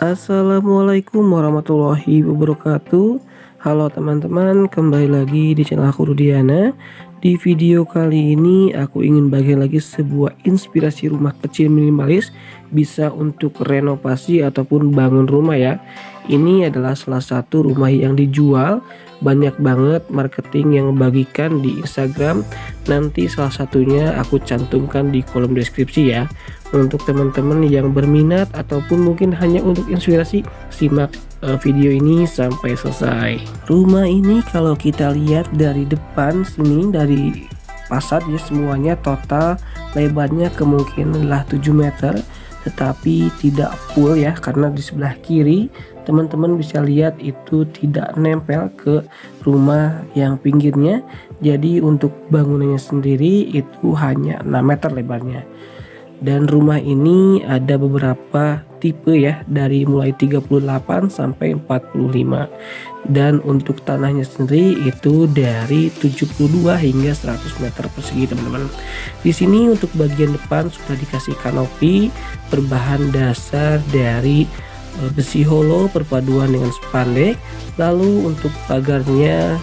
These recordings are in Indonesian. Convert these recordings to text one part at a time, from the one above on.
Assalamualaikum warahmatullahi wabarakatuh. Halo teman-teman, kembali lagi di channel aku Rudiana. Di video kali ini aku ingin bagi lagi sebuah inspirasi rumah kecil minimalis, bisa untuk renovasi ataupun bangun rumah ya. Ini adalah salah satu rumah yang dijual, banyak banget marketing yang bagikan di Instagram. Nanti salah satunya aku cantumkan di kolom deskripsi ya. Untuk teman-teman yang berminat ataupun mungkin hanya untuk inspirasi, simak video ini sampai selesai. Rumah ini kalau kita lihat dari depan sini, dari fasad ya, semuanya total lebarnya kemungkinanlah 7 meter, tetapi tidak full ya, karena di sebelah kiri teman-teman bisa lihat itu tidak nempel ke rumah yang pinggirnya. Jadi untuk bangunannya sendiri itu hanya 6 meter lebarnya. Dan rumah ini ada beberapa tipe ya, dari mulai 38 sampai 45. Dan untuk tanahnya sendiri itu dari 72 hingga 100 meter persegi teman-teman. Di sini untuk bagian depan sudah dikasih kanopi berbahan dasar dari besi holo perpaduan dengan spandek. Lalu untuk pagarnya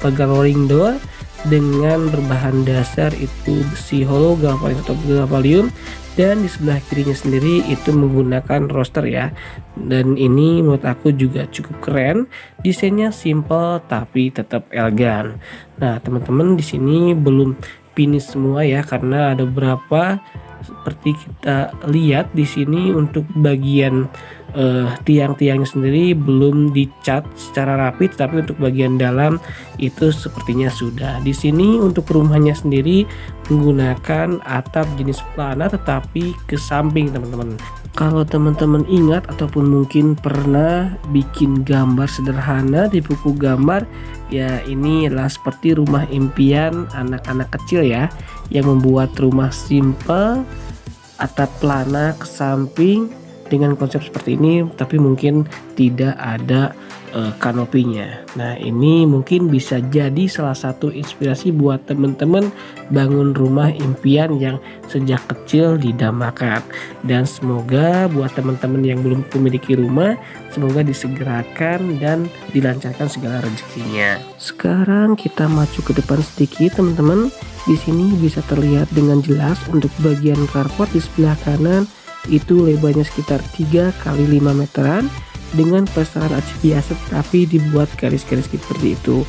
pagar rolling door dengan berbahan dasar itu besi holo galvanium, dan di sebelah kirinya sendiri itu menggunakan roster ya. Dan ini menurut aku juga cukup keren, desainnya simple tapi tetap elegan. Nah teman-teman, di sini belum finish semua ya, karena ada beberapa seperti kita lihat di sini untuk bagian tiang-tiangnya sendiri belum dicat secara rapi, tapi untuk bagian dalam itu sepertinya sudah. Di sini untuk rumahnya sendiri menggunakan atap jenis plana tetapi ke samping teman-teman. Kalau teman-teman ingat ataupun mungkin pernah bikin gambar sederhana di buku gambar ya, ini adalah seperti rumah impian anak-anak kecil ya, yang membuat rumah simple, atap plana ke samping dengan konsep seperti ini, tapi mungkin tidak ada kanopinya. Nah ini mungkin bisa jadi salah satu inspirasi buat teman-teman bangun rumah impian yang sejak kecil didambakan. Dan semoga buat teman-teman yang belum memiliki rumah, semoga disegerakan dan dilancarkan segala rezekinya. Sekarang kita maju ke depan sedikit teman-teman. Di sini bisa terlihat dengan jelas untuk bagian carport di sebelah kanan itu lebarnya sekitar 3 kali 5 meteran dengan presteran aci biasa, tapi dibuat garis-garis seperti itu.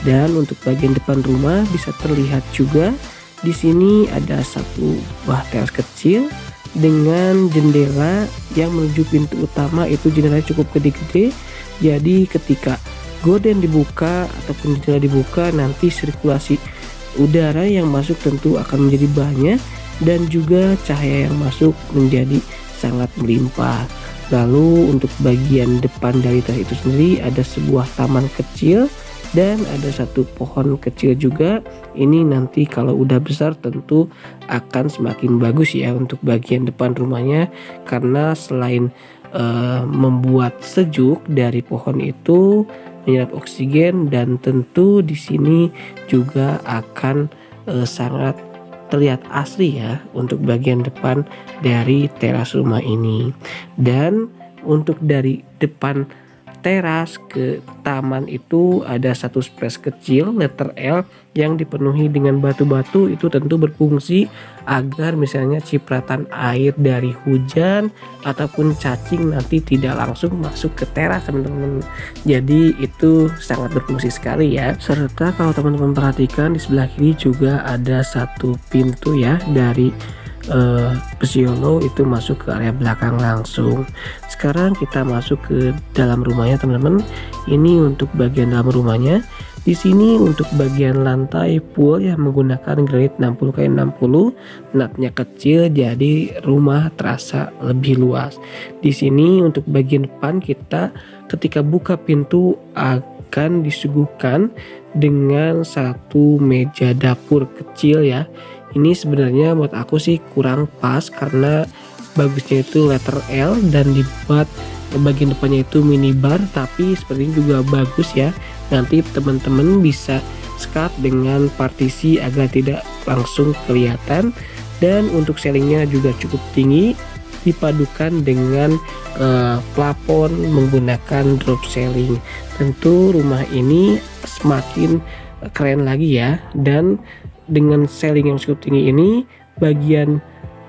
Dan untuk bagian depan rumah bisa terlihat juga di sini ada satu buah teras kecil dengan jendela yang menuju pintu utama. Itu jendelanya cukup gede-gede, jadi ketika gorden dibuka ataupun jendela dibuka, nanti sirkulasi udara yang masuk tentu akan menjadi banyak, dan juga cahaya yang masuk menjadi sangat melimpah. Lalu untuk bagian depan dari teras itu sendiri ada sebuah taman kecil dan ada satu pohon kecil juga. Ini nanti kalau udah besar tentu akan semakin bagus ya untuk bagian depan rumahnya, karena selain membuat sejuk dari pohon itu menyerap oksigen, dan tentu di sini juga akan sangat terlihat asri ya untuk bagian depan dari teras rumah ini. Dan untuk dari depan teras ke taman itu ada satu space kecil letter L yang dipenuhi dengan batu-batu. Itu tentu berfungsi agar misalnya cipratan air dari hujan ataupun cacing nanti tidak langsung masuk ke teras teman-teman. Jadi itu sangat berfungsi sekali ya. Serta kalau teman-teman perhatikan di sebelah kiri juga ada satu pintu ya dari Pesiolo, itu masuk ke area belakang langsung. Sekarang kita masuk ke dalam rumahnya teman-teman. Ini untuk bagian dalam rumahnya. Di sini untuk bagian lantai full ya menggunakan granit 60x60, natnya kecil jadi rumah terasa lebih luas. Di sini untuk bagian depan kita ketika buka pintu akan disuguhkan dengan satu meja dapur kecil ya. Ini sebenarnya buat aku sih kurang pas, karena bagusnya itu letter L dan dibuat bagian depannya itu minibar, tapi sepertinya juga bagus ya. Nanti teman-teman bisa skat dengan partisi agar tidak langsung kelihatan. Dan untuk ceilingnya juga cukup tinggi, dipadukan dengan plafon menggunakan drop ceiling. Tentu rumah ini semakin keren lagi ya, dan dengan ceiling yang cukup tinggi ini, bagian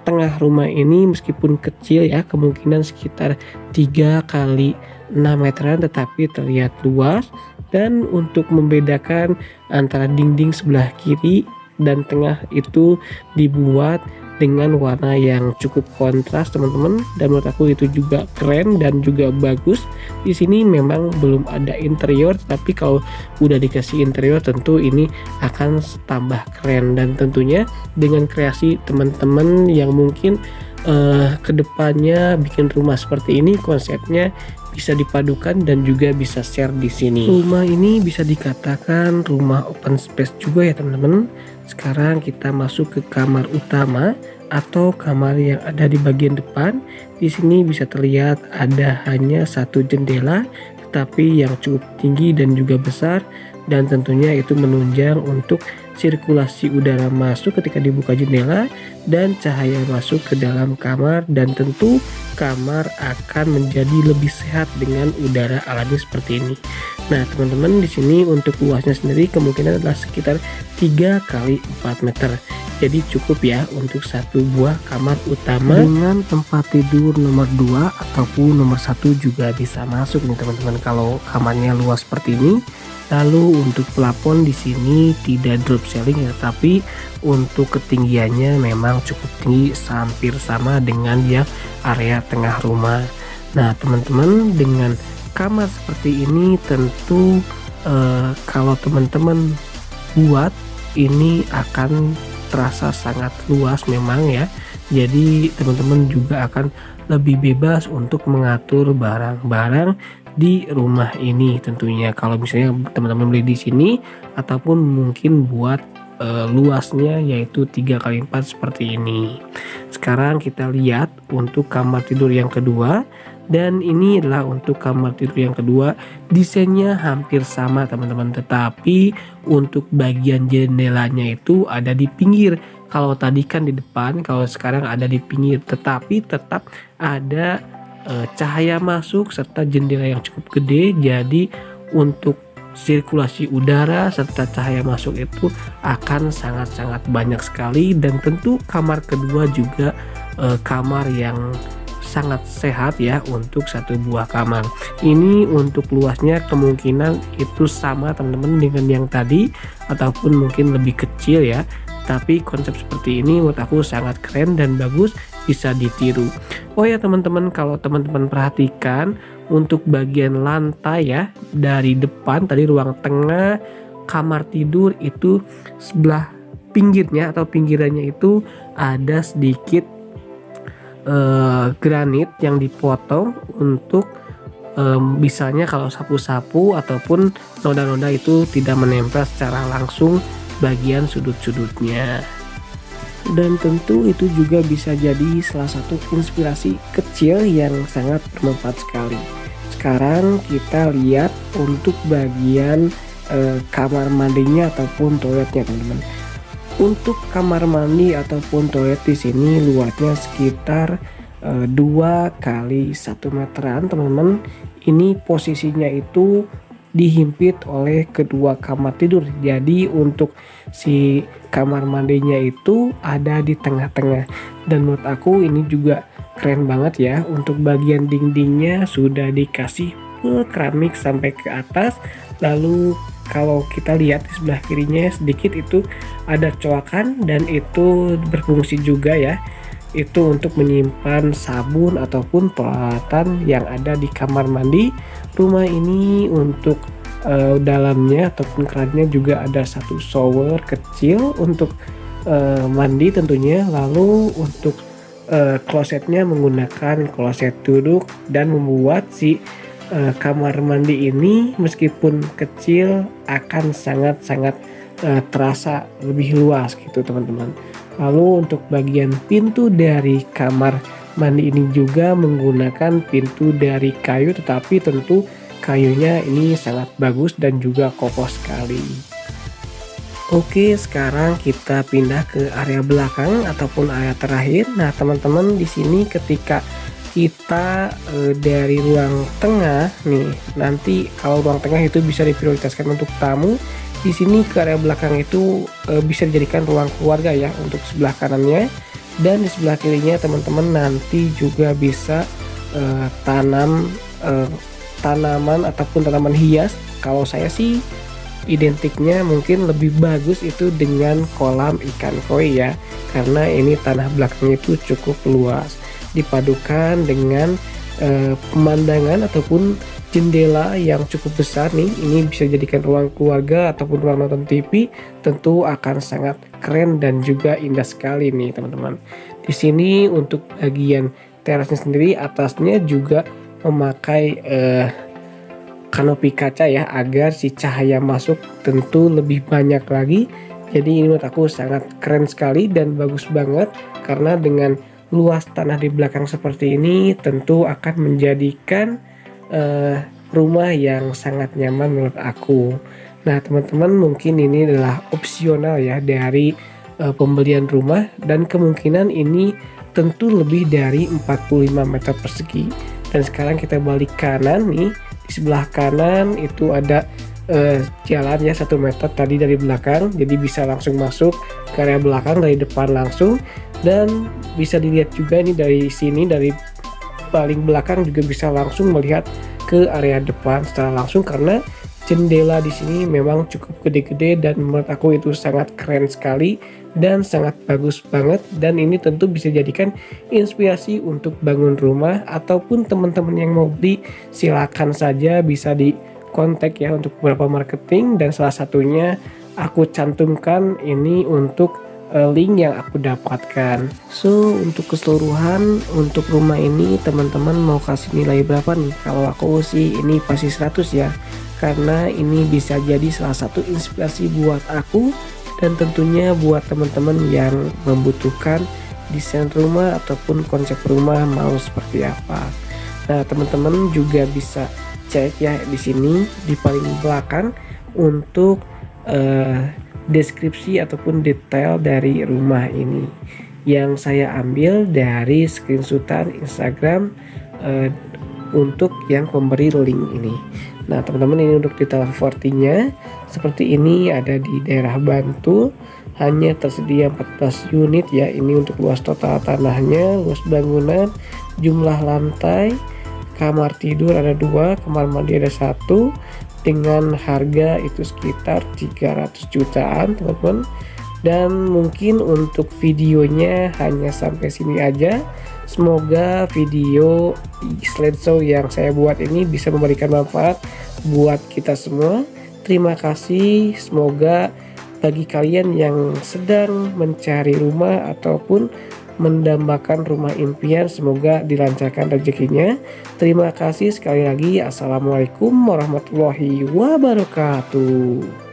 tengah rumah ini meskipun kecil ya, kemungkinan sekitar 3 kali 6 meteran, tetapi terlihat luas. Dan untuk membedakan antara dinding sebelah kiri dan tengah itu dibuat dengan warna yang cukup kontras teman-teman, dan menurut aku itu juga keren dan juga bagus. Di sini memang belum ada interior, tapi kalau udah dikasih interior tentu ini akan tambah keren. Dan tentunya dengan kreasi teman-teman yang mungkin kedepannya bikin rumah seperti ini, konsepnya bisa dipadukan dan juga bisa share di sini. Rumah ini bisa dikatakan rumah open space juga ya teman-teman. Sekarang kita masuk ke kamar utama atau kamar yang ada di bagian depan. Di sini bisa terlihat ada hanya satu jendela, tetapi yang cukup tinggi dan juga besar, dan tentunya itu menunjang untuk sirkulasi udara masuk ketika dibuka jendela dan cahaya masuk ke dalam kamar, dan tentu kamar akan menjadi lebih sehat dengan udara alami seperti ini. Nah teman-teman, di sini untuk luasnya sendiri kemungkinan adalah sekitar 3 kali 4 meter. Jadi cukup ya untuk satu buah kamar utama dengan tempat tidur nomor 2 ataupun nomor 1 juga bisa masuk nih teman-teman kalau kamarnya luas seperti ini. Lalu untuk plafon di sini tidak drop ceiling ya, tapi untuk ketinggiannya memang cukup tinggi, hampir sama dengan yang area tengah rumah. Nah teman-teman, dengan kamar seperti ini tentu kalau teman-teman buat ini akan terasa sangat luas memang ya. Jadi teman-teman juga akan lebih bebas untuk mengatur barang-barang di rumah ini tentunya, kalau misalnya teman-teman beli di sini ataupun mungkin buat luasnya yaitu 3 kali 4 seperti ini. Sekarang kita lihat untuk kamar tidur yang kedua, dan ini adalah untuk kamar tidur yang kedua. Desainnya hampir sama teman-teman, tetapi untuk bagian jendelanya itu ada di pinggir. Kalau tadi kan di depan, kalau sekarang ada di pinggir, tetapi tetap ada cahaya masuk serta jendela yang cukup gede. Jadi untuk sirkulasi udara serta cahaya masuk itu akan sangat-sangat banyak sekali. Dan tentu kamar kedua juga kamar yang sangat sehat ya untuk satu buah kamar. Ini untuk luasnya kemungkinan itu sama teman-teman dengan yang tadi ataupun mungkin lebih kecil ya. Tapi konsep seperti ini menurut aku sangat keren dan bagus, bisa ditiru. Oh ya teman-teman, kalau teman-teman perhatikan untuk bagian lantai ya, dari depan tadi ruang tengah kamar tidur itu sebelah pinggirnya atau pinggirannya itu ada sedikit granit yang dipotong untuk misalnya kalau sapu-sapu ataupun noda-noda itu tidak menempel secara langsung bagian sudut-sudutnya. Dan tentu itu juga bisa jadi salah satu inspirasi kecil yang sangat bermanfaat sekali. Sekarang kita lihat untuk bagian kamar mandinya ataupun toiletnya teman-teman. Untuk kamar mandi ataupun toilet di sini luasnya sekitar 2 kali 1 meteran teman-teman. Ini posisinya itu dihimpit oleh kedua kamar tidur. Jadi untuk si kamar mandinya itu ada di tengah-tengah, dan menurut aku ini juga keren banget ya. Untuk bagian dindingnya sudah dikasih full keramik sampai ke atas. Lalu kalau kita lihat di sebelah kirinya sedikit itu ada coakan, dan itu berfungsi juga ya, itu untuk menyimpan sabun ataupun peralatan yang ada di kamar mandi. Rumah ini untuk dalamnya ataupun kerannya juga ada satu shower kecil untuk mandi tentunya. Lalu untuk klosetnya menggunakan kloset duduk, dan membuat si kamar mandi ini meskipun kecil akan sangat-sangat terasa lebih luas gitu teman-teman. Lalu untuk bagian pintu dari kamar mandi ini juga menggunakan pintu dari kayu, tetapi tentu kayunya ini sangat bagus dan juga kokoh sekali. Oke, sekarang kita pindah ke area belakang ataupun area terakhir. Nah, teman-teman di sini ketika kita dari ruang tengah nih, nanti kalau ruang tengah itu bisa diprioritaskan untuk tamu. Di sini ke area belakang itu bisa dijadikan ruang keluarga ya untuk sebelah kanannya, dan di sebelah kirinya teman-teman nanti juga bisa tanam tanaman ataupun tanaman hias. Kalau saya sih identiknya mungkin lebih bagus itu dengan kolam ikan koi ya, karena ini tanah belakangnya itu cukup luas dipadukan dengan pemandangan ataupun jendela yang cukup besar nih. Ini bisa dijadikan ruang keluarga ataupun ruang nonton TV, tentu akan sangat keren dan juga indah sekali nih teman-teman. Di sini untuk bagian terasnya sendiri, atasnya juga memakai kanopi kaca ya, agar si cahaya masuk tentu lebih banyak lagi. Jadi ini menurut aku sangat keren sekali dan bagus banget, karena dengan luas tanah di belakang seperti ini tentu akan menjadikan rumah yang sangat nyaman menurut aku. Nah teman-teman, mungkin ini adalah opsional ya dari pembelian rumah, dan kemungkinan ini tentu lebih dari 45 meter persegi. Dan sekarang kita balik kanan nih. Di sebelah kanan itu ada jalan ya 1 meter tadi dari belakang, jadi bisa langsung masuk ke area belakang dari depan langsung. Dan bisa dilihat juga ini dari sini, dari paling belakang juga bisa langsung melihat ke area depan secara langsung, karena jendela di sini memang cukup gede-gede dan menurut aku itu sangat keren sekali dan sangat bagus banget. Dan ini tentu bisa jadikan inspirasi untuk bangun rumah, ataupun teman-teman yang mau beli silakan saja bisa di kontak ya untuk beberapa marketing, dan salah satunya aku cantumkan ini untuk link yang aku dapatkan. So untuk keseluruhan untuk rumah ini teman-teman mau kasih nilai berapa nih? Kalau aku sih ini pasti 100 ya, karena ini bisa jadi salah satu inspirasi buat aku, dan tentunya buat teman-teman yang membutuhkan desain rumah ataupun konsep rumah mau seperti apa. Nah teman-teman juga bisa cek ya di sini di paling belakang untuk deskripsi ataupun detail dari rumah ini yang saya ambil dari screenshotan Instagram untuk yang pemberi link ini. Nah teman-teman, ini untuk detail 40-nya seperti ini, ada di daerah Bantul, hanya tersedia 14 unit ya. Ini untuk luas total tanahnya, luas bangunan, jumlah lantai, kamar tidur ada 2, kamar mandi ada 1, dengan harga itu sekitar 300 jutaan teman-teman. Dan mungkin untuk videonya hanya sampai sini aja. Semoga video slideshow yang saya buat ini bisa memberikan manfaat buat kita semua. Terima kasih. Semoga bagi kalian yang sedang mencari rumah ataupun mendambakan rumah impian, semoga dilancarkan rezekinya. Terima kasih sekali lagi. Assalamualaikum warahmatullahi wabarakatuh.